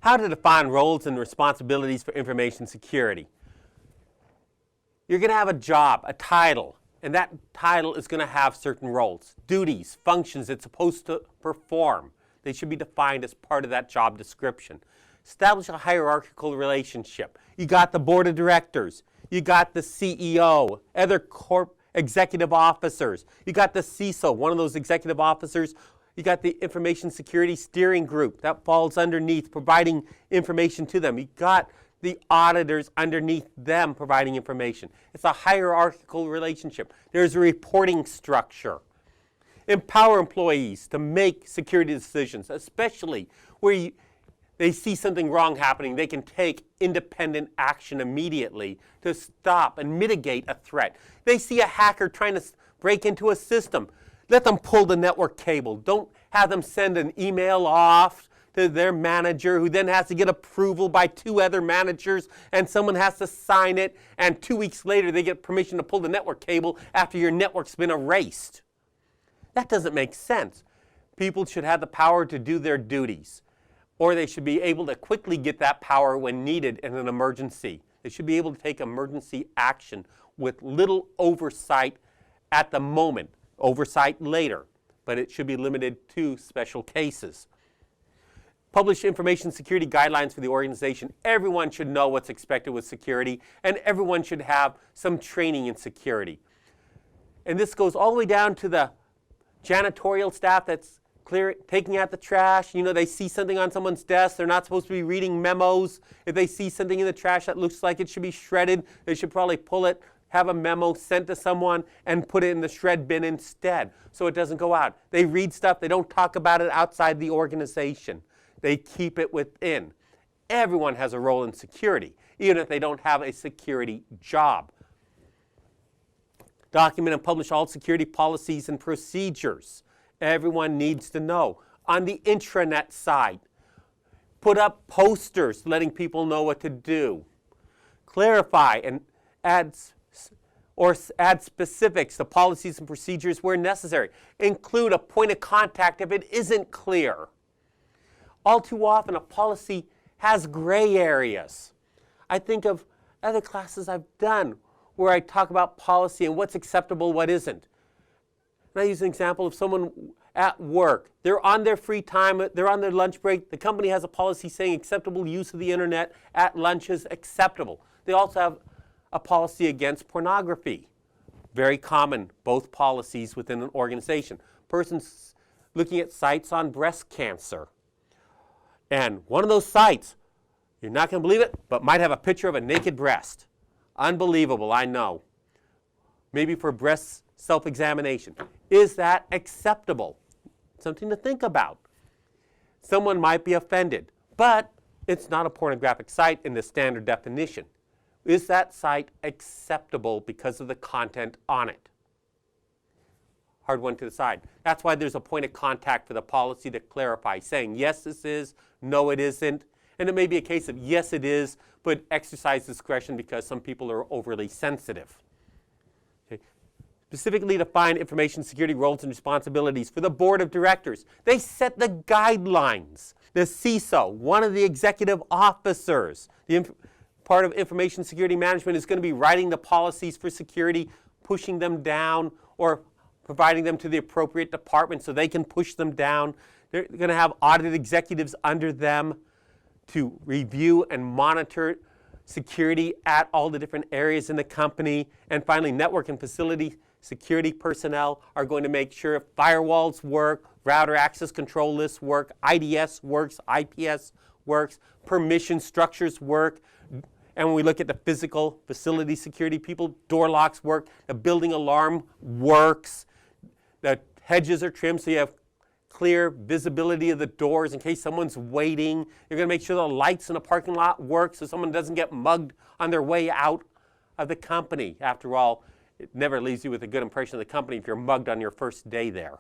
How to define roles and responsibilities for information security. You're going to have a job, a title, and that title is going to have certain roles, duties, functions it's supposed to perform. They should be defined as part of that job description. Establish a hierarchical relationship. You got the board of directors. You got the CEO, other executive officers. You got the CISO, one of those executive officers. You got the Information Security Steering Group. That falls underneath providing information to them. You got the auditors underneath them providing information. It's a hierarchical relationship. There's a reporting structure. Empower employees to make security decisions, especially where they see something wrong happening. They can take independent action immediately to stop and mitigate a threat. They see a hacker trying to break into a system. Let them pull the network cable. Don't have them send an email off to their manager who then has to get approval by 2 other managers and someone has to sign it, and 2 weeks later they get permission to pull the network cable after your network's been erased. That doesn't make sense. People should have the power to do their duties, or they should be able to quickly get that power when needed in an emergency. They should be able to take emergency action with little oversight at the moment. Oversight later, but it should be limited to special cases. Publish information security guidelines for the organization. Everyone should know what's expected with security, and everyone should have some training in security. And this goes all the way down to the janitorial staff that's taking out the trash. You know, they see something on someone's desk. They're not supposed to be reading memos. If they see something in the trash that looks like it should be shredded, they should probably pull it, have a memo sent to someone, and put it in the shred bin instead so it doesn't go out. They read stuff. They don't talk about it outside the organization. They keep it within. Everyone has a role in security, even if they don't have a security job. Document and publish all security policies and procedures. Everyone needs to know. On the intranet side, put up posters letting people know what to do. Clarify and add specifics to policies and procedures where necessary. Include a point of contact if it isn't clear. All too often, a policy has gray areas. I think of other classes I've done where I talk about policy and what's acceptable, what isn't. And I use an example of someone at work. They're on their free time. They're on their lunch break. The company has a policy saying acceptable use of the internet at lunch is acceptable. They also have a policy against pornography. Very common, both policies within an organization. Person's looking at sites on breast cancer. And one of those sites, you're not going to believe it, but might have a picture of a naked breast. Unbelievable, I know. Maybe for breast self-examination. Is that acceptable? Something to think about. Someone might be offended, but it's not a pornographic site in the standard definition. Is that site acceptable because of the content on it? Hard one to decide. That's why there's a point of contact for the policy to clarify, saying yes, this is, no, it isn't. And it may be a case of yes, it is, but exercise discretion because some people are overly sensitive. Okay. Specifically define information security roles and responsibilities for the board of directors. They set the guidelines. The CISO, one of the executive officers, part of information security management is going to be writing the policies for security, pushing them down, or providing them to the appropriate department so they can push them down. They're going to have audit executives under them to review and monitor security at all the different areas in the company. And finally, network and facility security personnel are going to make sure if firewalls work, router access control lists work, IDS works, IPS works, permission structures work. And when we look at the physical facility security people, door locks work, the building alarm works, the hedges are trimmed so you have clear visibility of the doors in case someone's waiting. You're going to make sure the lights in the parking lot work so someone doesn't get mugged on their way out of the company. After all, it never leaves you with a good impression of the company if you're mugged on your first day there.